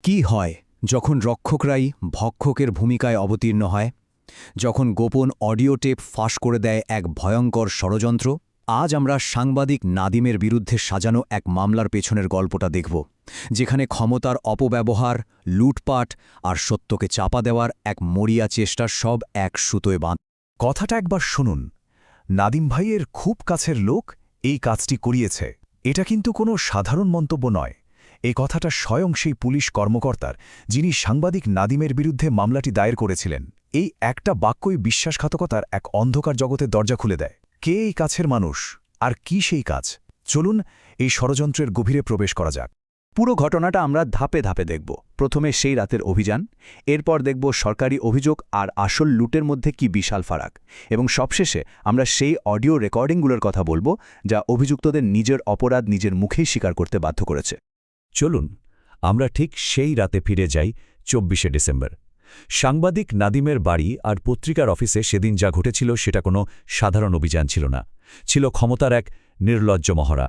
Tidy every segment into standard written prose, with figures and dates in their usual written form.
কি হয় যখন রক্ষকরাই ভক্ষকের ভূমিকায় অবতীর্ণ হয়, যখন গোপন অডিও টেপ ফাঁস করে দেয় এক ভয়ঙ্কর ষড়যন্ত্র? আজ আমরা সাংবাদিক নাদিমের বিরুদ্ধে সাজানো এক মামলার পেছনের গল্পটা দেখব, যেখানে ক্ষমতার অপব্যবহার, লুটপাট আর সত্যকে চাপা দেওয়ার এক মরিয়া চেষ্টার সব এক সুতোয় বাঁধ। কথাটা একবার শুনুন। নাদিম ভাইয়ের খুব কাছের লোক এই কাজটি করিয়েছে। এটা কিন্তু কোনো সাধারণ মন্তব্য নয়। এই কথাটা স্বয়ং সেই পুলিশ কর্মকর্তার, যিনি সাংবাদিক নাদিমের বিরুদ্ধে মামলাটি দায়ের করেছিলেন। এই একটা বাক্যই বিশ্বাসঘাতকতার এক অন্ধকার জগতের দরজা খুলে দেয়। কে এই কাছের মানুষ, আর কি সেই কাজ? চলুন এই ষড়যন্ত্রের গভীরে প্রবেশ করা যাক। পুরো ঘটনাটা আমরা ধাপে ধাপে দেখব। প্রথমে সেই রাতের অভিযান, এরপর দেখব সরকারি অভিযোগ আর আসল লুটের মধ্যে কি বিশাল ফারাক, এবং সবশেষে আমরা সেই অডিও রেকর্ডিংগুলোর কথা বলবো যা অভিযুক্তদের নিজের অপরাধ নিজের মুখেই স্বীকার করতে বাধ্য করেছে। চলুন আমরা ঠিক সেই রাতে ফিরে যাই, ২৪শে ডিসেম্বর। সাংবাদিক নাদিমের বাড়ি আর পত্রিকার অফিসে সেদিন যা ঘটেছিল সেটা কোনো সাধারণ অভিযান ছিল না, ছিল ক্ষমতার এক নির্লজ্জ মহড়া।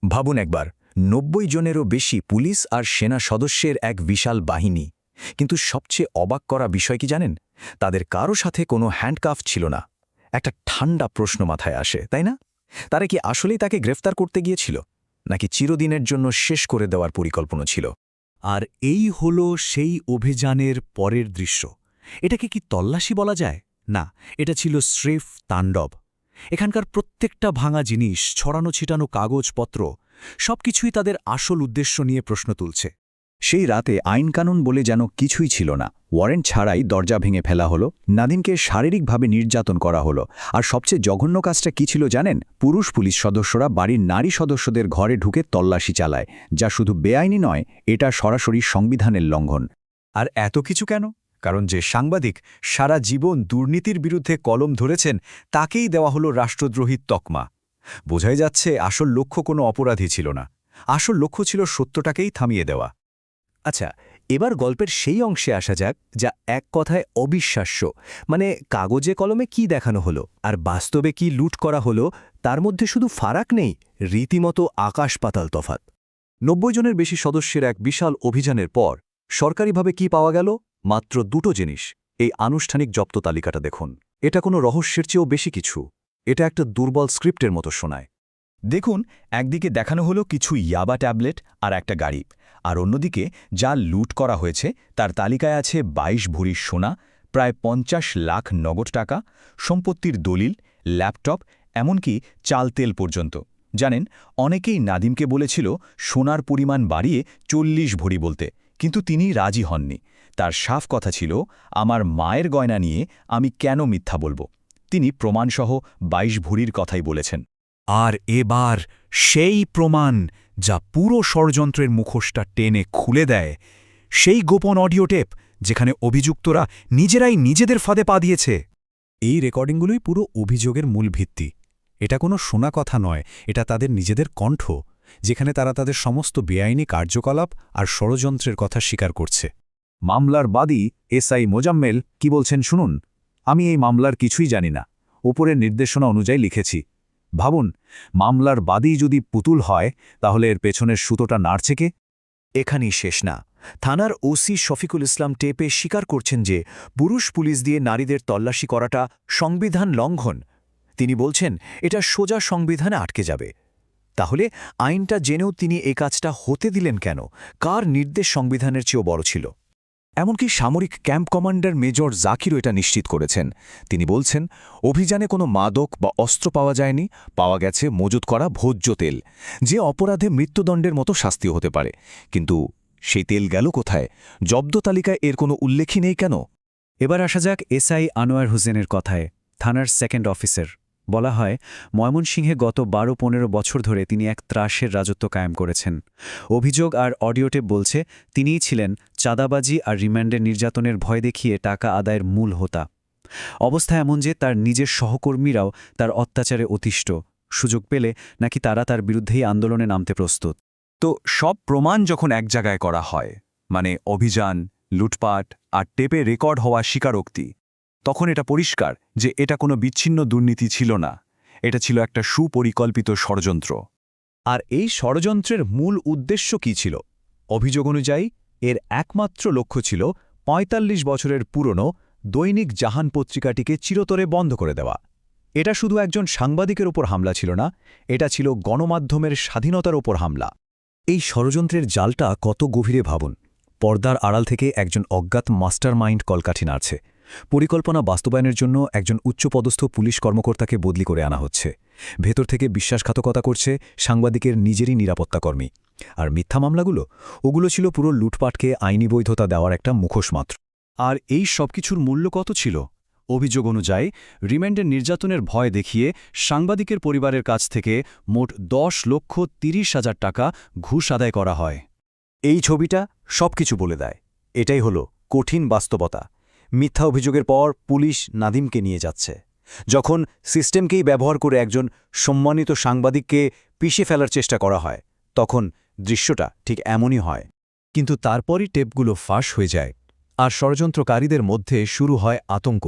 ভাবুন একবার, ৯০ জনেরও বেশি পুলিশ আর সেনা সদস্যের এক বিশাল বাহিনী। কিন্তু সবচেয়ে অবাক করা বিষয় কি জানেন? তাদের কারো সাথে কোনো হ্যান্ডকাফ ছিল না। একটা ঠান্ডা প্রশ্ন মাথায় আসে, তাই না? তারা কি আসলেই তাকে গ্রেফতার করতে গিয়েছিল, নাকি চিরদিনের জন্য শেষ করে দেওয়ার পরিকল্পনা ছিল? আর এই হল সেই অভিযানের পরের দৃশ্য। এটাকে কি তল্লাশি বলা যায়? না, এটা ছিল স্রেফ তাণ্ডব। এখানকার প্রত্যেকটা ভাঙা জিনিস, ছড়ানো ছিটানো কাগজপত্র, সবকিছুই তাদের আসল উদ্দেশ্য নিয়ে প্রশ্ন তুলছে। সেই রাতে আইনকানুন বলে যেন কিছুই ছিল না। ওয়ারেন্ট ছাড়াই দরজা ভেঙে ফেলা হলো, নাদিমকে শারীরিকভাবে নির্যাতন করা হলো। আর সবচেয়ে জঘন্য কাজটা কি ছিল জানেন? পুরুষ পুলিশ সদস্যরা বাড়ির নারী সদস্যদের ঘরে ঢুকে তল্লাশি চালায়, যা শুধু বেআইনি নয়, এটা সরাসরি সংবিধানের লঙ্ঘন। আর এত কিছু কেন? কারণ যে সাংবাদিক সারা জীবন দুর্নীতির বিরুদ্ধে কলম ধরেছেন, তাকেই দেওয়া হলো রাষ্ট্রদ্রোহীর তকমা। বোঝাই যাচ্ছে আসল লক্ষ্য কোনো অপরাধী ছিল না, আসল লক্ষ্য ছিল সত্যটাকেই থামিয়ে দেওয়া। আচ্ছা, এবার গল্পের সেই অংশে আসা যাক যা এক কথায় অবিশ্বাস্য। মানে কাগজে কলমে কি দেখানো হলো আর বাস্তবে কি লুট করা হলো, তার মধ্যে শুধু ফারাক নেই, রীতিমতো আকাশ পাতাল তফাত। ৯০ জনের বেশি সদস্যের এক বিশাল অভিযানের পর সরকারিভাবে কি পাওয়া গেল? মাত্র দুটো জিনিস। এই আনুষ্ঠানিক জব্দ তালিকাটা দেখুন। এটা কোনো রহস্যের চেয়েও বেশি কিছু। এটা একটা দুর্বল স্ক্রিপ্টের মতো শোনায়। দেখুন, একদিকে দেখানো হলো কিছু ইয়াবা ট্যাবলেট আর একটা গাড়ি, আর অন্যদিকে যা লুট করা হয়েছে তার তালিকায় আছে ২২ ভরি সোনা, প্রায় ৫০ লাখ নগদ টাকা, সম্পত্তির দলিল, ল্যাপটপ, এমনকি চাল তেল পর্যন্ত। জানেন, অনেকেই নাদিমকে বলেছিল সোনার পরিমাণ বাড়িয়ে ৪০ ভরি বলতে, কিন্তু তিনি রাজি হননি। তার সাফ কথা ছিল, আমার মায়ের গয়না নিয়ে আমি কেন মিথ্যা বলবো। তিনি প্রমাণসহ ২২ ভরির কথাই বলেছেন। আর এবার সেই প্রমাণ যা পুরো ষড়যন্ত্রের মুখোশটা টেনে খুলে দেয়, সেই গোপন অডিও টেপ যেখানে অভিযুক্তরা নিজেরাই নিজেদের ফাঁদে পা দিয়েছে। এই রেকর্ডিংগুলোই পুরো অভিযোগের মূল ভিত্তি। এটা কোনো শোনা কথা নয়, এটা তাদের নিজেদের কণ্ঠ, যেখানে তারা তাদের সমস্ত বেআইনি কার্যকলাপ আর ষড়যন্ত্রের কথা স্বীকার করছে। মামলার বাদী এসআই মোজাম্মেল কি বলছেন শুনুন। আমি এই মামলার কিছুই জানি না, উপরের নির্দেশনা অনুযায়ী লিখেছি। ভাবুন, মামলার বাদী যদি পুতুল হয়, তাহলে এর পেছনের সুতোটা নাড়ছে কে? এখানেই শেষ না। থানার ওসি শফিকুল ইসলাম টেপে স্বীকার করছেন যে পুরুষ পুলিশ দিয়ে নারীদের তল্লাশি করাটা সংবিধান লঙ্ঘন। তিনি বলছেন এটা সোজা সংবিধানে আটকে যাবে। তাহলে আইনটা জেনেও তিনি এ কাজটা হতে দিলেন কেন? কার নির্দেশ সংবিধানের চেয়েও বড় ছিল? এমনকি সামরিক ক্যাম্প কমান্ডার মেজর জাকিরও এটা নিশ্চিত করেছেন। তিনি বলছেন, অভিযানে কোনো মাদক বা অস্ত্র পাওয়া যায়নি, পাওয়া গেছে মজুত করা ভোজ্য তেল, যে অপরাধে মৃত্যুদণ্ডের মতো শাস্তি হতে পারে। কিন্তু সেই তেল গেল কোথায়? জব্দ তালিকায় এর কোনো উল্লেখই নেই কেন? এবার আসা যাক এসআই আনোয়ার হোসেনের কথায়। থানার সেকেন্ড অফিসার বলা হয়, ময়মনসিংহে গত ১২-১৫ বছর ধরে তিনি এক ত্রাসের রাজত্ব কায়েম করেছেন। অভিযোগ আর অডিওটেপ বলছে তিনিই ছিলেন চাঁদাবাজি আর রিমান্ডের নির্যাতনের ভয় দেখিয়ে টাকা আদায়ের মূল হোতা। অবস্থা এমন যে তার নিজের সহকর্মীরাও তার অত্যাচারে অতিষ্ঠ। সুযোগ পেলে নাকি তারা তার বিরুদ্ধেই আন্দোলনে নামতে প্রস্তুত। তো সব প্রমাণ যখন এক জায়গায় করা হয়, মানে অভিযান, লুটপাট আর টেপে রেকর্ড হওয়া স্বীকারোক্তি, তখন এটা পরিষ্কার যে এটা কোনো বিচ্ছিন্ন দুর্নীতি ছিল না, এটা ছিল একটা সুপরিকল্পিত ষড়যন্ত্র। আর এই ষড়যন্ত্রের মূল উদ্দেশ্য কী ছিল? অভিযোগ অনুযায়ী এর একমাত্র লক্ষ্য ছিল ৪৫ বছরের পুরনো দৈনিক জাহান পত্রিকাটিকে চিরতরে বন্ধ করে দেওয়া। এটা শুধু একজন সাংবাদিকের ওপর হামলা ছিল না, এটা ছিল গণমাধ্যমের স্বাধীনতার ওপর হামলা। এই ষড়যন্ত্রের জালটা কত গভীরে ভাবুন। পর্দার আড়াল থেকে একজন অজ্ঞাত মাস্টারমাইন্ড কলকাঠি নাড়ছে। পরিকল্পনা বাস্তবায়নের জন্য একজন উচ্চপদস্থ পুলিশ কর্মকর্তাকে বদলি করে আনা হচ্ছে। ভেতর থেকে বিশ্বাসঘাতকতা করছে সাংবাদিকের নিজেরই নিরাপত্তাকর্মী। আর মিথ্যা মামলাগুলো, ওগুলো ছিল পুরো লুটপাটকে আইনি বৈধতা দেওয়ার একটা মুখোশ মাত্র। আর এই সবকিছুর মূল্য কত ছিল? অভিযোগ অনুযায়ী রিমান্ডের নির্যাতনের ভয় দেখিয়ে সাংবাদিকের পরিবারের কাছ থেকে মোট ১০,৩০,০০০ টাকা ঘুষ আদায় করা হয়। এই ছবিটা সবকিছু বলে দেয়। এটাই হলো কঠিন বাস্তবতা। মিথ্যা অভিযোগের পর পুলিশ নাদিমকে নিয়ে যাচ্ছে। যখন সিস্টেমকেই ব্যবহার করে একজন সম্মানিত সাংবাদিককে পিষে ফেলার চেষ্টা করা হয়, তখন দৃশ্যটা ঠিক এমনই হয়। কিন্তু তারপরই টেপগুলো ফাঁস হয়ে যায়, আর ষড়যন্ত্রকারীদের মধ্যে শুরু হয় আতঙ্ক।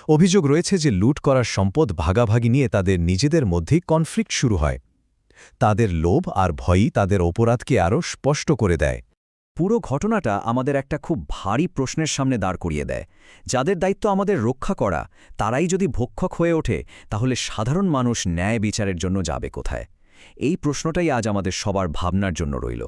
অভিযোগ রয়েছে যে লুট করার সম্পদ ভাগাভাগি নিয়ে তাদের নিজেদের মধ্যেই কনফ্লিক্ট শুরু হয়। তাদের লোভ আর ভয়ই তাদের অপরাধকে আরও স্পষ্ট করে দেয়। পুরো ঘটনাটা আমাদের একটা খুব ভারী প্রশ্নের সামনে দাঁড় করিয়ে দেয়। যাদের দায়িত্ব আমাদের রক্ষা করা, তারাই যদি ভক্ষক হয়ে ওঠে, তাহলে সাধারণ মানুষ ন্যায় বিচারের জন্য যাবে কোথায়? এই প্রশ্নটাই আজ আমাদের সবার ভাবনার জন্য রইল।